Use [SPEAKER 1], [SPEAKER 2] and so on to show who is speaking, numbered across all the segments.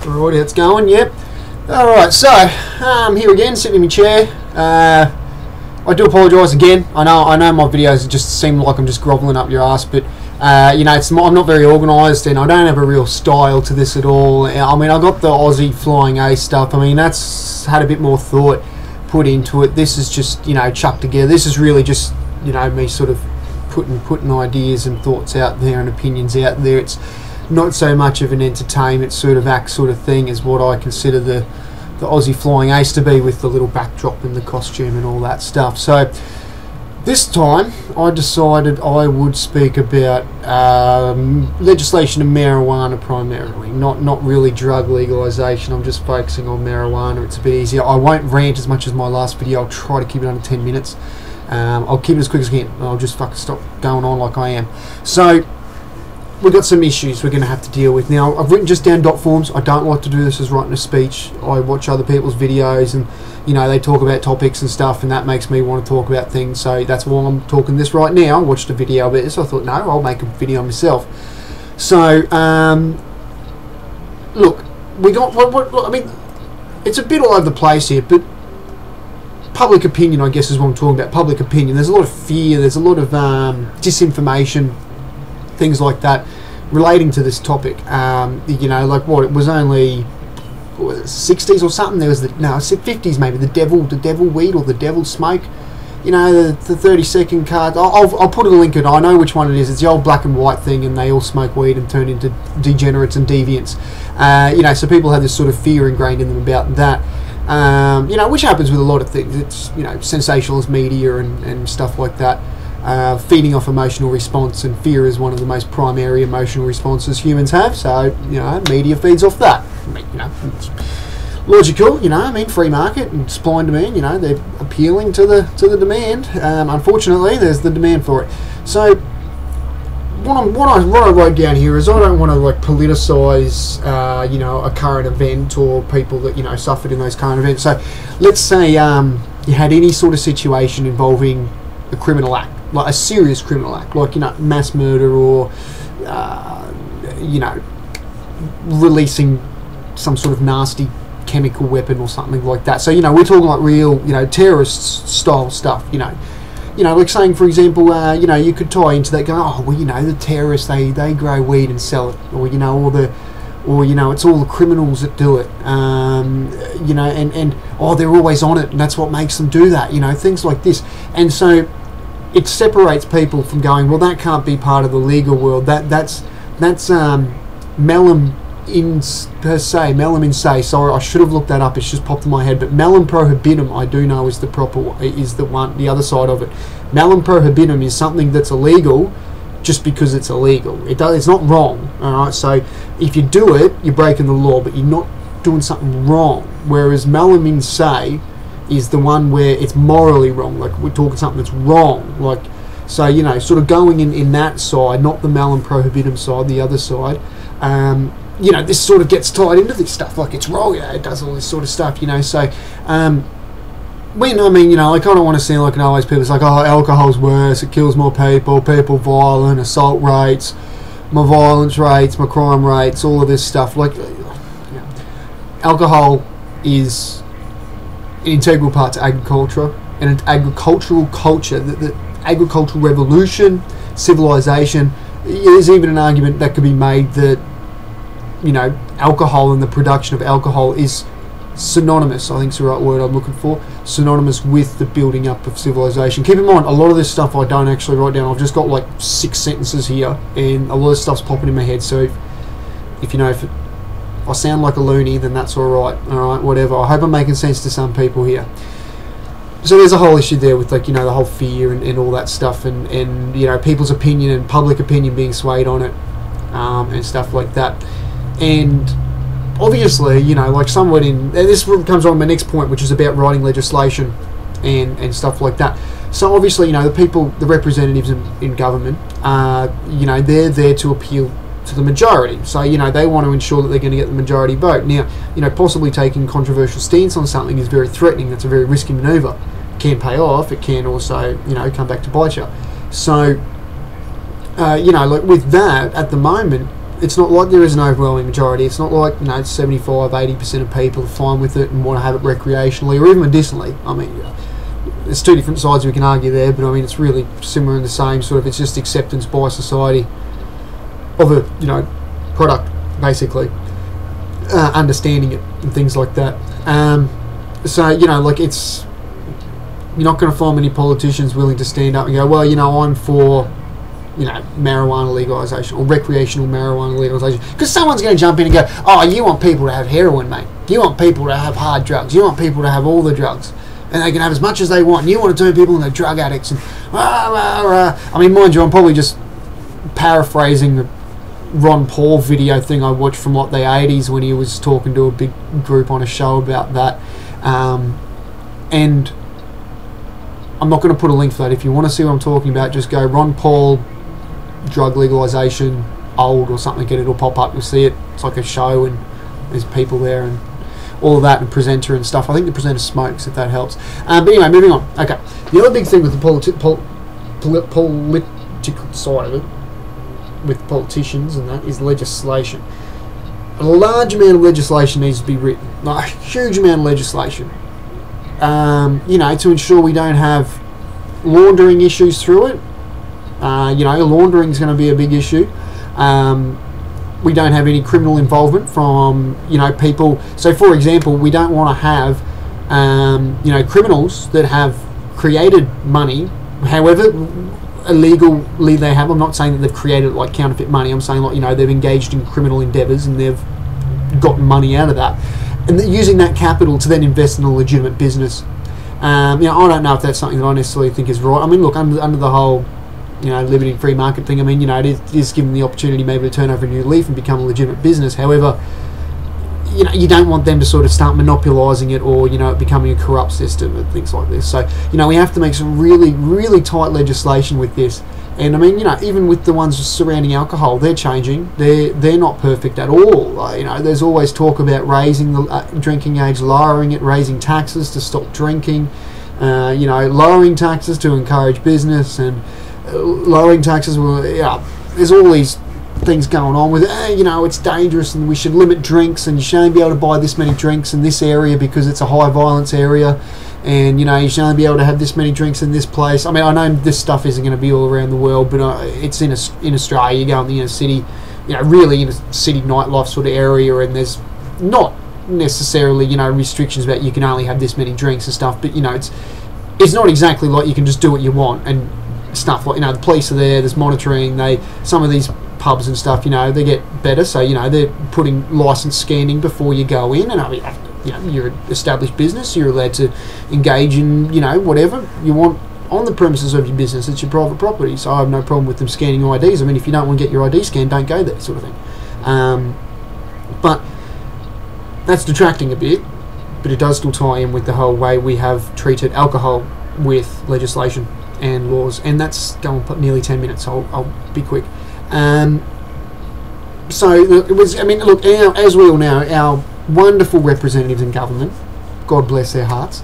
[SPEAKER 1] Alright, it's going, yep. Alright, so, here again, sitting in my chair. I do apologise again. I know my videos just seem like I'm just grovelling up your ass, but you know, I'm not very organised and I don't have a real style to this at all. I mean, I got the Aussie Flying Ace stuff. I mean, that's had a bit more thought put into it. This is just, you know, chucked together. This is really just, you know, me sort of putting ideas and thoughts out there and opinions out there. It's not so much of an entertainment sort of act sort of thing as what I consider the Aussie Flying Ace to be, with the little backdrop and the costume and all that stuff. So this time I decided I would speak about legislation of marijuana primarily, not really drug legalisation. I'm just focusing on marijuana. It's a bit easier. I won't rant as much as my last video. I'll try to keep it under 10 minutes. I'll keep it as quick as I can. I'll just fucking stop going on like I am. So we've got some issues we're going to have to deal with. Now, I've written just down dot forms. I don't like to do this as writing a speech. I watch other people's videos and, you know, they talk about topics and stuff, and that makes me want to talk about things. So that's why I'm talking this right now. I watched a video about this. I thought, no, I'll make a video myself. So, look, we got, I mean, it's a bit all over the place here, but public opinion, I guess, is what I'm talking about. Public opinion. There's a lot of fear. There's a lot of disinformation, things like that relating to this topic. You know, like what, it was only, what was it, 60s or something, there was the, no, I said 50s maybe, the devil weed or the devil smoke, you know, the 30-second card. I'll put a link in. I know which one it is. It's the old black and white thing, and they all smoke weed and turn into degenerates and deviants. You know, so people have this sort of fear ingrained in them about that. You know, which happens with a lot of things. It's, you know, sensationalist media and stuff like that. Feeding off emotional response, and fear is one of the most primary emotional responses humans have. So, you know, media feeds off that. I mean, you know, it's logical. You know, I mean, free market and supply and demand. You know, they're appealing to the demand. Unfortunately, there's the demand for it. So, what I wrote down here is I don't want to like politicise, you know, a current event or people that, you know, suffered in those current events. So, let's say you had any sort of situation involving a criminal act, like a serious criminal act, like, you know, mass murder or, you know, releasing some sort of nasty chemical weapon or something like that. So, you know, we're talking like real, you know, terrorist style stuff, you know, like saying, for example, you know, you could tie into that, go, oh, well, you know, the terrorists, they grow weed and sell it, or, you know, or, you know, it's all the criminals that do it, you know, and oh, they're always on it, and that's what makes them do that, you know, things like this. And so it separates people from going, well, that can't be part of the legal world. That's melum in se. Sorry, I should have looked that up. It's just popped in my head. But melum prohibitum, I do know, is the proper, is the one, the other side of it. Melum prohibitum is something that's illegal just because it's illegal. It's not wrong. All right. So if you do it, you're breaking the law, but you're not doing something wrong. Whereas melum in se is the one where it's morally wrong, like we're talking something that's wrong, like, so, you know, sort of going in that side, not the melum prohibitum side, the other side. You know, this sort of gets tied into this stuff, like it's wrong, you know, it does all this sort of stuff, you know. So when, I mean, you know, I kind of want to sound like an always people, it's like, oh, alcohol's worse, it kills more people violent, assault rates, my violence rates, my crime rates, all of this stuff. Like, you know, alcohol is an integral part to agriculture and an agricultural culture, the agricultural revolution, civilization. There's even an argument that could be made that, you know, alcohol and the production of alcohol is synonymous, I think is the right word I'm looking for, synonymous with the building up of civilization. Keep in mind, a lot of this stuff I don't actually write down. I've just got like 6 sentences here, and a lot of stuff's popping in my head. So if you know, if I sound like a loony, then that's alright, whatever. I hope I'm making sense to some people here. So there's a whole issue there with, like, you know, the whole fear and all that stuff, and you know, people's opinion and public opinion being swayed on it, and stuff like that. And obviously, you know, like somewhat in, and this comes on my next point, which is about writing legislation and stuff like that. So obviously, you know, the people, the representatives in government, you know, they're there to appeal to the majority. So, you know, they want to ensure that they're going to get the majority vote. Now, you know, possibly taking controversial stance on something is very threatening. That's a very risky manoeuvre. It can pay off. It can also, you know, come back to bite you. So, you know, like with that, at the moment, it's not like there is an overwhelming majority. It's not like 75-80% of people are fine with it and want to have it recreationally or even medicinally. I mean, there's two different sides we can argue there, but I mean it's really similar in the same sort of. It's just acceptance by society of a product, basically, understanding it and things like that. So like it's. You're not going to find many politicians willing to stand up and go, well, I'm for, marijuana legalisation or recreational marijuana legalisation. Because someone's going to jump in and go, oh, you want people to have heroin, mate. You want people to have hard drugs. You want people to have all the drugs. And they can have as much as they want. And you want to turn people into drug addicts. And I mean, mind you, I'm probably just paraphrasing the Ron Paul video thing I watched from, the 80s when he was talking to a big group on a show about that. And I'm not going to put a link for that. If you want to see what I'm talking about, just go Ron Paul drug legalisation old or something, and it'll pop up. You'll see it. It's like a show and there's people there and all of that, and presenter and stuff. I think the presenter smokes, if that helps. But anyway, moving on. Okay, the other big thing with the political side of it, with politicians and that, is legislation. A large amount of legislation needs to be written, a huge amount of legislation. To ensure we don't have laundering issues through it. Laundering is going to be a big issue. We don't have any criminal involvement from, people. So, for example, we don't want to have, criminals that have created money, however illegally they have. I'm not saying that they've created like counterfeit money. I'm saying they've engaged in criminal endeavours and they've gotten money out of that. And using that capital to then invest in a legitimate business. I don't know if that's something that I necessarily think is right. I mean, look, under the whole, liberty and free market thing, I mean, it is given the opportunity maybe to turn over a new leaf and become a legitimate business. However, you don't want them to sort of start monopolising it or, it becoming a corrupt system and things like this. So, we have to make some really, really tight legislation with this. And I mean, even with the ones surrounding alcohol, they're changing. They're not perfect at all. There's always talk about raising the drinking age, lowering it, raising taxes to stop drinking, lowering taxes to encourage business, and lowering taxes will. There's all these things going on with it. It's dangerous and we should limit drinks and you shouldn't be able to buy this many drinks in this area because it's a high violence area. And you should only be able to have this many drinks in this place. I mean, I know this stuff isn't going to be all around the world, but it's in Australia. You go in the inner city, really in a city nightlife sort of area, and there's not necessarily restrictions about you can only have this many drinks and stuff. But it's not exactly like you can just do what you want and stuff. Like the police are there. There's monitoring. Some of these pubs and stuff, they get better. So they're putting license scanning before you go in, and I mean, you're an established business, you're allowed to engage in, whatever you want on the premises of your business. It's your private property, so I have no problem with them scanning your IDs. I mean, if you don't want to get your ID scanned, don't go there, sort of thing. But that's detracting a bit, but it does still tie in with the whole way we have treated alcohol with legislation and laws, and that's going nearly 10 minutes, so I'll be quick. So it was, look, as we all know, our wonderful representatives in government, God bless their hearts,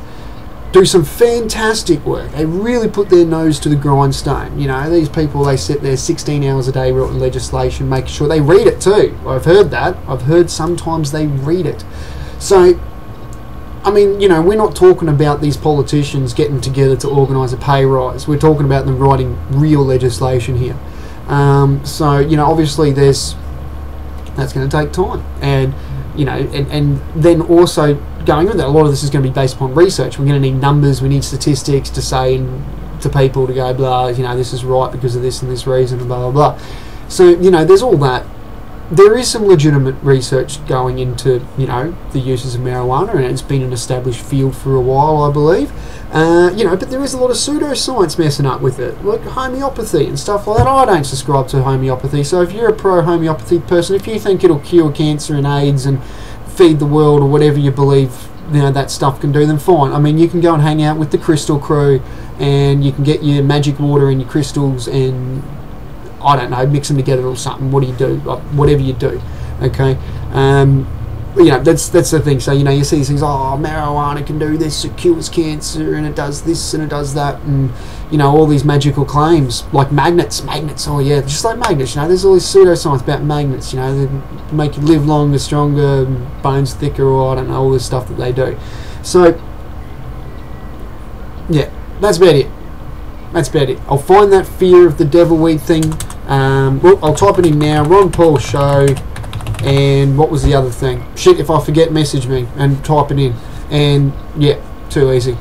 [SPEAKER 1] do some fantastic work. They really put their nose to the grindstone. These people, they sit there 16 hours a day writing legislation, making sure they read it too. I've heard that. I've heard sometimes they read it. So, I mean, we're not talking about these politicians getting together to organise a pay rise. We're talking about them writing real legislation here. So, obviously that's going to take time. And and then also going with that, a lot of this is going to be based upon research. We're going to need numbers, we need statistics to say to people to go, blah, this is right because of this and this reason, and blah, blah, blah. So, there's all that. There is some legitimate research going into, the uses of marijuana, and it's been an established field for a while, I believe. But there is a lot of pseudoscience messing up with it, like homeopathy and stuff like that. I don't subscribe to homeopathy, so if you're a pro-homeopathy person, if you think it'll cure cancer and AIDS and feed the world or whatever you believe, that stuff can do, then fine. I mean, you can go and hang out with the crystal crew, and you can get your magic water and your crystals and, I don't know, mix them together or something. What do you do? Whatever you do, okay? you know, that's the thing. So, you know, you see these things, oh, marijuana can do this, it cures cancer, and it does this, and it does that, and, you know, all these magical claims, like magnets, oh yeah, just like magnets, you know, there's all this pseudoscience about magnets, you know, they make you live longer, stronger, bones thicker, or I don't know, all this stuff that they do. So, yeah, that's about it. That's about it. I'll find that fear of the devil weed thing. Well, I'll type it in now, Ron Paul Show. And what was the other thing? Shit, if I forget, message me and type it in. And yeah, too easy.